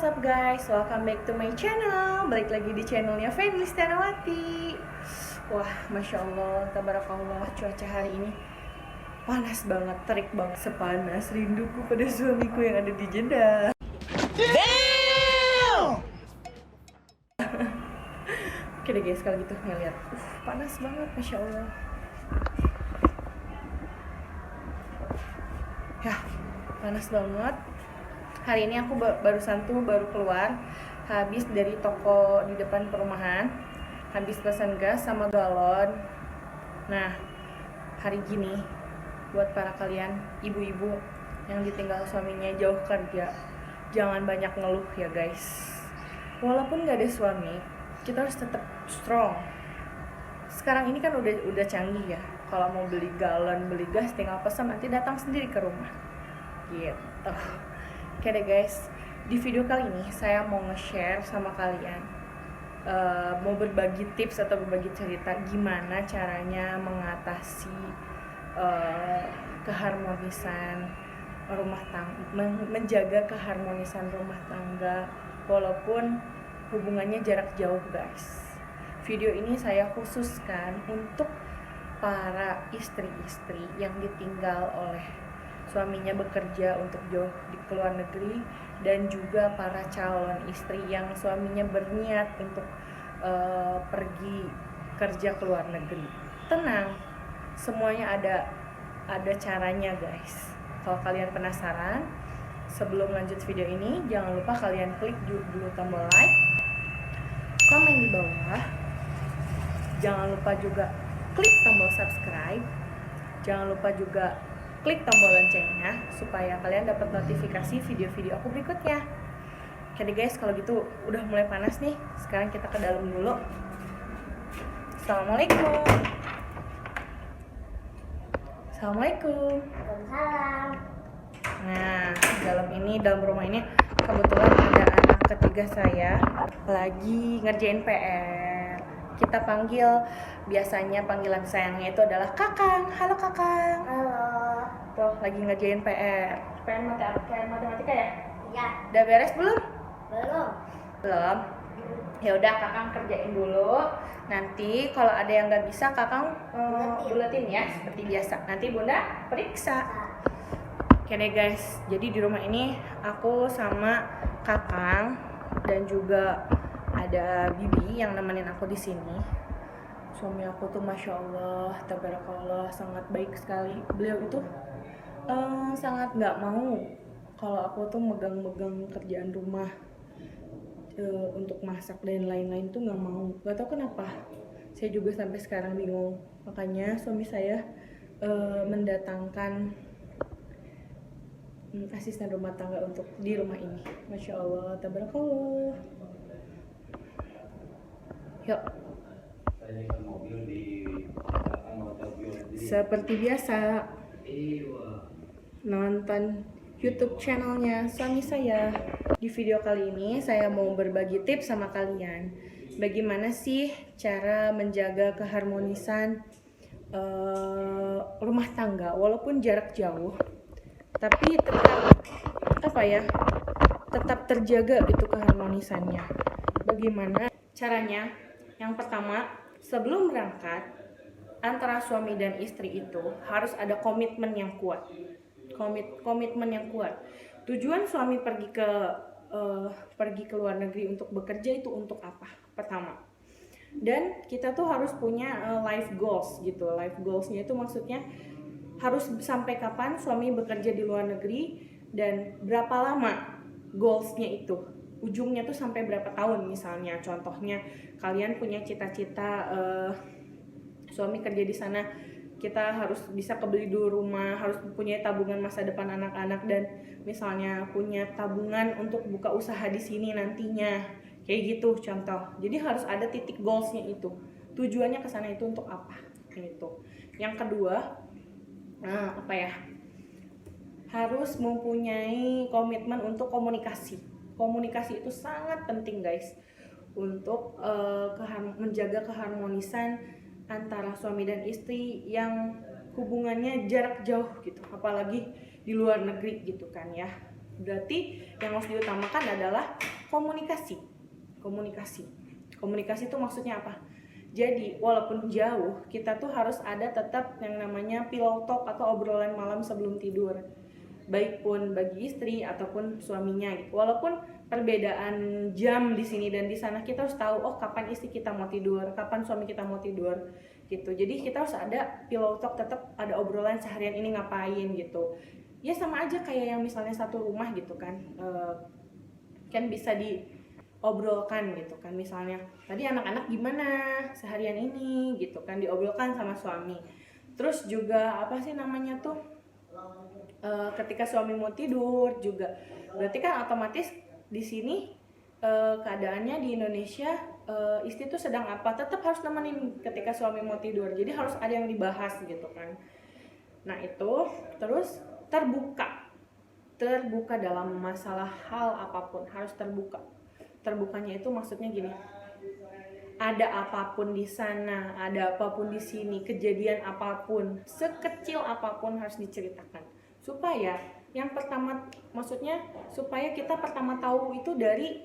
What's up guys, welcome back to my channel. Balik lagi di channelnya Fenly Stanawati. Wah, Masya Allah, tabarakallah, cuaca hari ini panas banget, terik banget. Sepanas rinduku pada suamiku yang ada di Jeddah. Damn! Oke deh guys, kalau gitu ngeliat panas banget, Masya Allah. Ya, panas banget. Hari ini aku baru keluar habis dari toko di depan perumahan, habis pesan gas sama galon. Nah, hari gini buat para kalian ibu-ibu yang ditinggal suaminya jauh kerja, jangan banyak ngeluh ya guys. Walaupun gak ada suami, kita harus tetap strong. Sekarang ini kan udah canggih ya. Kalau mau beli galon, beli gas, tinggal pesan, nanti datang sendiri ke rumah gitu. Oke deh guys, di video kali ini saya mau nge-share sama kalian, mau berbagi tips atau berbagi cerita gimana caranya mengatasi keharmonisan rumah tangga, menjaga keharmonisan rumah tangga walaupun hubungannya jarak jauh guys. Video ini saya khususkan untuk para istri-istri yang ditinggal oleh suaminya bekerja untuk jauh di luar negeri, dan juga para calon istri yang suaminya berniat untuk pergi kerja ke luar negeri. Tenang, semuanya ada caranya guys. Kalau kalian penasaran, sebelum lanjut video ini jangan lupa kalian klik dulu tombol like, komen di bawah, jangan lupa juga klik tombol subscribe, jangan lupa juga klik tombol loncengnya supaya kalian dapat notifikasi video-video aku berikutnya. Oke deh guys, kalau gitu udah mulai panas nih. Sekarang kita ke dalam dulu. Assalamualaikum. Assalamualaikum. Waalaikumsalam. Nah, dalam rumah ini kebetulan ada anak ketiga saya lagi ngerjain PR. Kita biasanya panggilan sayangnya itu adalah Kakang. Halo Kakang. Halo. Tuh lagi ngerjain PR matematika ya? Ya. Udah beres belum? Belum. Ya udah Kakang kerjain dulu. Nanti kalau ada yang nggak bisa Kakang buletin ya seperti biasa. Nanti Bunda periksa. Oke deh guys. Jadi di rumah ini aku sama Kakang dan juga ada Bibi yang nemenin aku di sini. Suami aku tuh Masya Allah, tabarakallah, sangat baik sekali. Beliau itu sangat nggak mau kalau aku tuh megang-megang kerjaan rumah, untuk masak dan lain-lain tuh nggak mau. Gak tau kenapa. Saya juga sampai sekarang bingung. Makanya suami saya mendatangkan asisten rumah tangga untuk di rumah ini. Masya Allah, tabarakallah. Yuk. Seperti biasa, nonton YouTube channelnya suami saya. Di video kali ini saya mau berbagi tips sama kalian. Bagaimana sih cara menjaga keharmonisan rumah tangga walaupun jarak jauh, tapi tetap terjaga gitu keharmonisannya. Bagaimana caranya? Yang pertama, sebelum berangkat, antara suami dan istri itu harus ada komitmen yang kuat. Komitmen yang kuat. Tujuan suami pergi ke luar negeri untuk bekerja itu untuk apa? Pertama. Dan kita tuh harus punya life goals gitu. Life goalsnya itu maksudnya harus sampai kapan suami bekerja di luar negeri dan berapa lama goalsnya itu. Ujungnya tuh sampai berapa tahun misalnya. Contohnya kalian punya cita-cita suami kerja di sana, kita harus bisa kebeli dulu rumah, harus punya tabungan masa depan anak-anak, dan misalnya punya tabungan untuk buka usaha di sini nantinya. Kayak gitu contoh. Jadi harus ada titik goalsnya itu. Tujuannya ke sana itu untuk apa? Gitu. Yang kedua, harus mempunyai komitmen untuk komunikasi. Komunikasi itu sangat penting guys untuk menjaga keharmonisan antara suami dan istri yang hubungannya jarak jauh gitu, apalagi di luar negeri gitu kan ya. Berarti yang harus diutamakan adalah komunikasi. Komunikasi itu maksudnya apa? Jadi walaupun jauh, kita tuh harus ada tetap yang namanya pillow talk atau obrolan malam sebelum tidur. Baik pun bagi istri ataupun suaminya gitu. Walaupun perbedaan jam di sini dan di sana, kita harus tahu kapan istri kita mau tidur, kapan suami kita mau tidur gitu. Jadi kita harus ada pillow talk, tetap ada obrolan seharian ini ngapain gitu. Ya sama aja kayak yang misalnya satu rumah gitu kan. Kan bisa diobrolkan gitu kan, misalnya tadi anak-anak gimana seharian ini gitu kan, diobrolkan sama suami. Terus juga apa sih namanya tuh, ketika suami mau tidur juga berarti kan otomatis di sini keadaannya di Indonesia, istri tuh sedang apa, tetap harus nemenin ketika suami mau tidur, jadi harus ada yang dibahas gitu kan. Nah itu, terus terbuka dalam masalah hal apapun, harus terbukanya itu maksudnya gini, ada apapun di sana, ada apapun di sini, kejadian apapun, sekecil apapun harus diceritakan. Supaya yang pertama, maksudnya supaya kita pertama tahu itu dari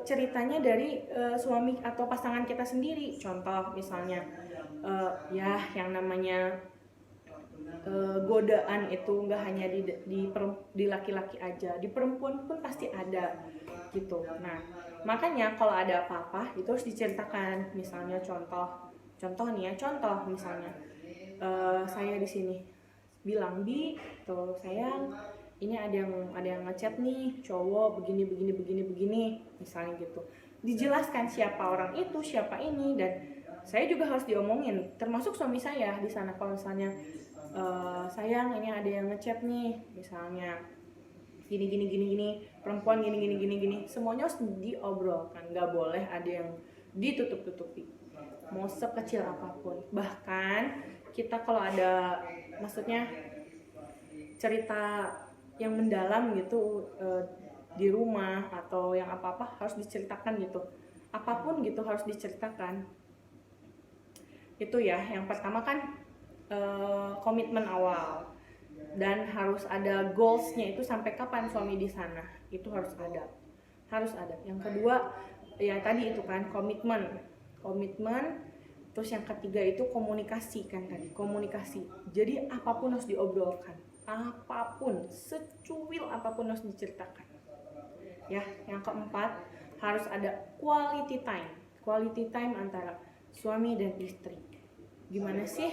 ceritanya dari suami atau pasangan kita sendiri. Contoh misalnya ya yang namanya godaan itu nggak hanya di laki-laki aja, di perempuan pun pasti ada gitu. Nah makanya kalau ada apa-apa itu harus diceritakan. Misalnya contoh nih ya, contoh misalnya saya di sini bilang, Bi tuh sayang, ini ada yang ngechat nih cowok begini misalnya gitu, dijelaskan siapa orang itu, siapa ini, dan saya juga harus diomongin, termasuk suami saya di sana. Kalau misalnya sayang ini ada yang ngechat nih misalnya gini, perempuan gini, semuanya harus diobrolkan, nggak boleh ada yang ditutup-tutupi, mau sekecil apapun. Bahkan kita kalau ada maksudnya cerita yang mendalam gitu di rumah atau yang apa-apa harus diceritakan gitu, apapun gitu harus diceritakan. Itu ya, yang pertama kan komitmen awal, dan harus ada goalsnya itu sampai kapan suami di sana, itu harus ada. Yang kedua ya tadi itu kan komitmen. Terus yang ketiga itu komunikasi kan tadi, komunikasi. Jadi apapun harus diobrolkan, apapun, secuil apapun harus diceritakan. Ya, yang keempat harus ada quality time antara suami dan istri. Gimana sih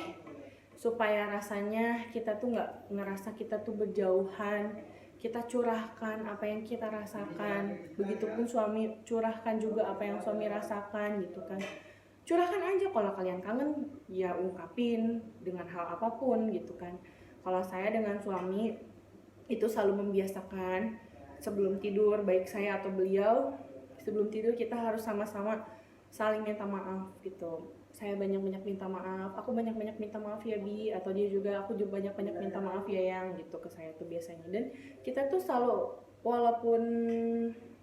supaya rasanya kita tuh nggak ngerasa kita tuh berjauhan, kita curahkan apa yang kita rasakan, begitupun suami curahkan juga apa yang suami rasakan gitu kan. Curahkan aja, kalau kalian kangen ya ungkapin dengan hal apapun gitu kan. Kalau saya dengan suami itu selalu membiasakan sebelum tidur, baik saya atau beliau, sebelum tidur kita harus sama-sama saling minta maaf gitu. Saya banyak-banyak minta maaf, aku banyak-banyak minta maaf ya Bi, atau dia juga, aku juga banyak-banyak minta maaf ya Yang, gitu ke saya tuh biasanya. Dan kita tuh selalu, walaupun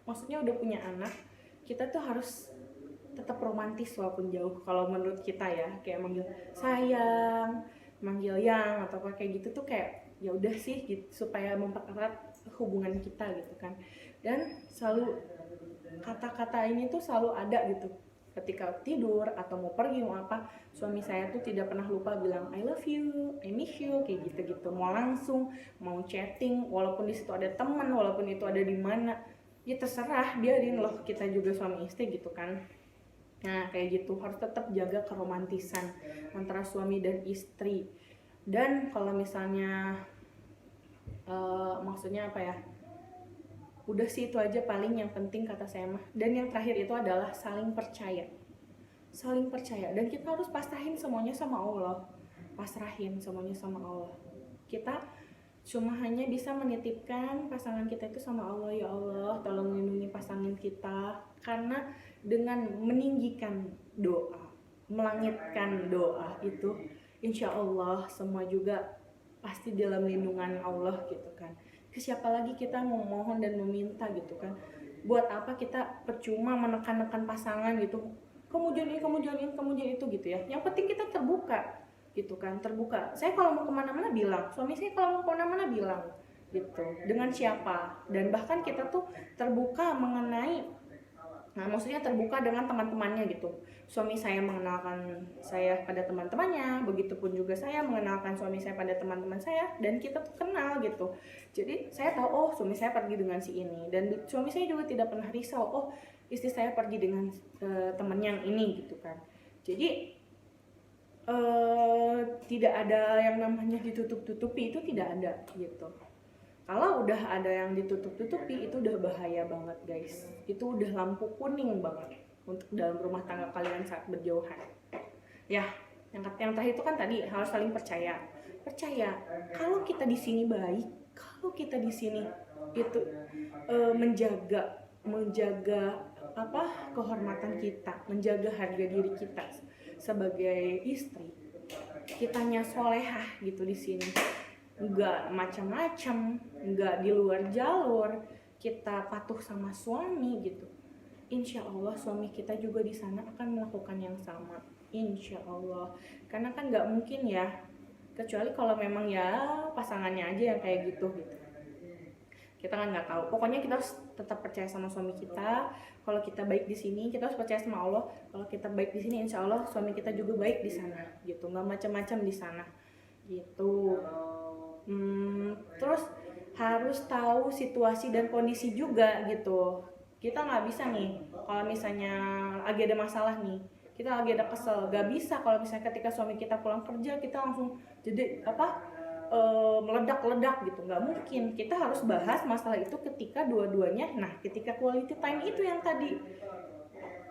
maksudnya udah punya anak, kita tuh harus tetap romantis walaupun jauh. Kalau menurut kita ya, kayak manggil sayang, manggil Yang, atau kayak gitu tuh kayak ya udah sih gitu, supaya mempererat hubungan kita gitu kan. Dan selalu kata-kata ini tuh selalu ada gitu. Ketika tidur atau mau pergi mau apa, suami saya tuh tidak pernah lupa bilang I love you, I miss you, kayak gitu-gitu. Mau langsung, mau chatting, walaupun di situ ada teman, walaupun itu ada di mana, ya terserah, biarin loh, kita juga suami istri gitu kan. Nah kayak gitu, harus tetap jaga keromantisan antara suami dan istri. Dan kalau misalnya maksudnya apa ya, udah sih itu aja paling yang penting kata saya mah. Dan yang terakhir itu adalah saling percaya, dan kita harus pasrahin semuanya sama Allah. Kita cuma hanya bisa menitipkan pasangan kita itu sama Allah. Ya Allah, tolong lindungi pasangan kita, karena dengan meninggikan doa, melangitkan doa itu, insya Allah semua juga pasti dalam lindungan Allah gitu kan. Ke siapa lagi kita memohon dan meminta gitu kan. Buat apa kita percuma menekan-nekan pasangan gitu, kamu jangan itu gitu ya. Yang penting kita terbuka gitu kan, terbuka. Saya kalau mau kemana-mana bilang, suami saya kalau mau kemana-mana bilang, gitu, dengan siapa, dan bahkan kita tuh terbuka mengenai, nah maksudnya terbuka dengan teman-temannya gitu. Suami saya mengenalkan saya pada teman-temannya, begitupun juga saya mengenalkan suami saya pada teman-teman saya, dan kita tuh kenal gitu. Jadi saya tahu, oh suami saya pergi dengan si ini, dan suami saya juga tidak pernah risau, oh istri saya pergi dengan teman yang ini gitu kan. Jadi tidak ada yang namanya ditutup-tutupi, itu tidak ada gitu. Kalau udah ada yang ditutup-tutupi itu udah bahaya banget guys. Itu udah lampu kuning banget untuk dalam rumah tangga kalian saat berjauhan. Ya, yang terakhir itu kan tadi harus saling percaya. Percaya kalau kita di sini baik, kalau kita di sini itu menjaga apa kehormatan kita, menjaga harga diri kita sebagai istri. Kitanya solehah gitu di sini. Nggak macam-macam, nggak di luar jalur, kita patuh sama suami gitu. Insya Allah suami kita juga di sana akan melakukan yang sama, insya Allah. Karena kan nggak mungkin ya, kecuali kalau memang ya pasangannya aja yang kayak gitu. Kita kan nggak tahu. Pokoknya kita harus tetap percaya sama suami kita. Kalau kita baik di sini, kita harus percaya sama Allah. Kalau kita baik di sini, insya Allah suami kita juga baik di sana, gitu. Nggak macam-macam di sana, gitu. Terus harus tahu situasi dan kondisi juga gitu. Kita nggak bisa nih kalau misalnya lagi ada masalah nih, kita lagi ada kesel, nggak bisa kalau misalnya ketika suami kita pulang kerja kita langsung jadi meledak-ledak gitu, nggak mungkin. Kita harus bahas masalah itu ketika dua-duanya, nah ketika quality time itu yang tadi.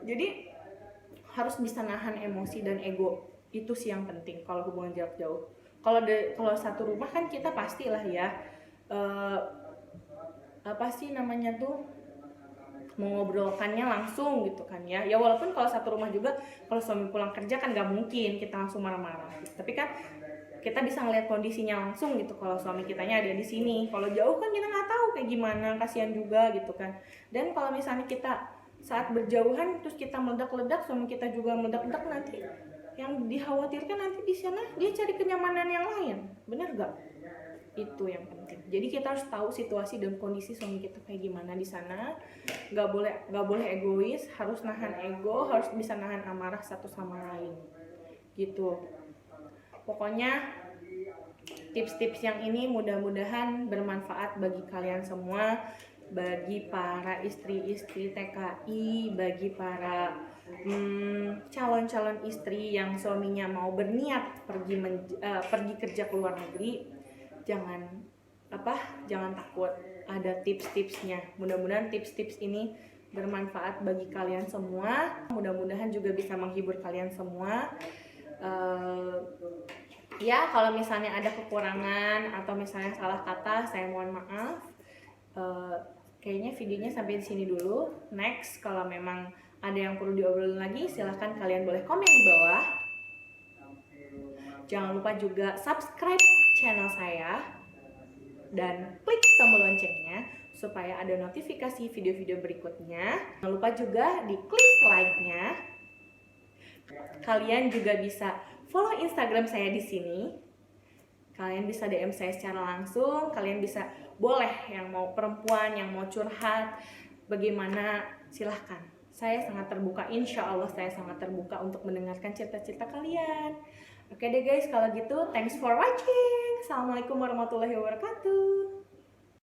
Jadi harus bisa nahan emosi dan ego, itu sih yang penting kalau hubungan jarak jauh. Kalau satu rumah kan kita pastilah ya apa sih namanya tuh mengobrolkannya langsung gitu kan ya. Ya walaupun kalau satu rumah juga kalau suami pulang kerja kan nggak mungkin kita langsung marah-marah gitu. Tapi kan kita bisa ngeliat kondisinya langsung gitu kalau suami kitanya ada di sini. Kalau jauh kan kita nggak tahu kayak gimana, kasihan juga gitu kan. Dan kalau misalnya kita saat berjauhan terus kita meledak-ledak, suami kita juga meledak-ledak, nanti yang dikhawatirkan nanti di sana dia cari kenyamanan yang lain, bener gak? Itu yang penting. Jadi kita harus tahu situasi dan kondisi suami kita kayak gimana di sana. Gak boleh egois, harus nahan ego, harus bisa nahan amarah satu sama lain, gitu. Pokoknya tips-tips yang ini mudah-mudahan bermanfaat bagi kalian semua, bagi para istri-istri TKI, bagi para calon-calon istri yang suaminya mau berniat pergi kerja ke luar negeri. Jangan takut, ada tips-tipsnya. Mudah-mudahan tips-tips ini bermanfaat bagi kalian semua. Mudah-mudahan juga bisa menghibur kalian semua. Ya kalau misalnya ada kekurangan atau misalnya salah kata, saya mohon maaf. Kayaknya videonya sampai di sini dulu. Next, kalau memang ada yang perlu diobrolin lagi, silahkan kalian boleh komen di bawah. Jangan lupa juga subscribe channel saya dan klik tombol loncengnya supaya ada notifikasi video-video berikutnya. Jangan lupa juga di klik like-nya. Kalian juga bisa follow Instagram saya di sini. Kalian bisa DM saya secara langsung. Kalian bisa, boleh yang mau perempuan, yang mau curhat, bagaimana, silahkan. Saya sangat terbuka, insya Allah saya sangat terbuka untuk mendengarkan cerita-cerita kalian. Oke deh guys, kalau gitu thanks for watching. Assalamualaikum warahmatullahi wabarakatuh.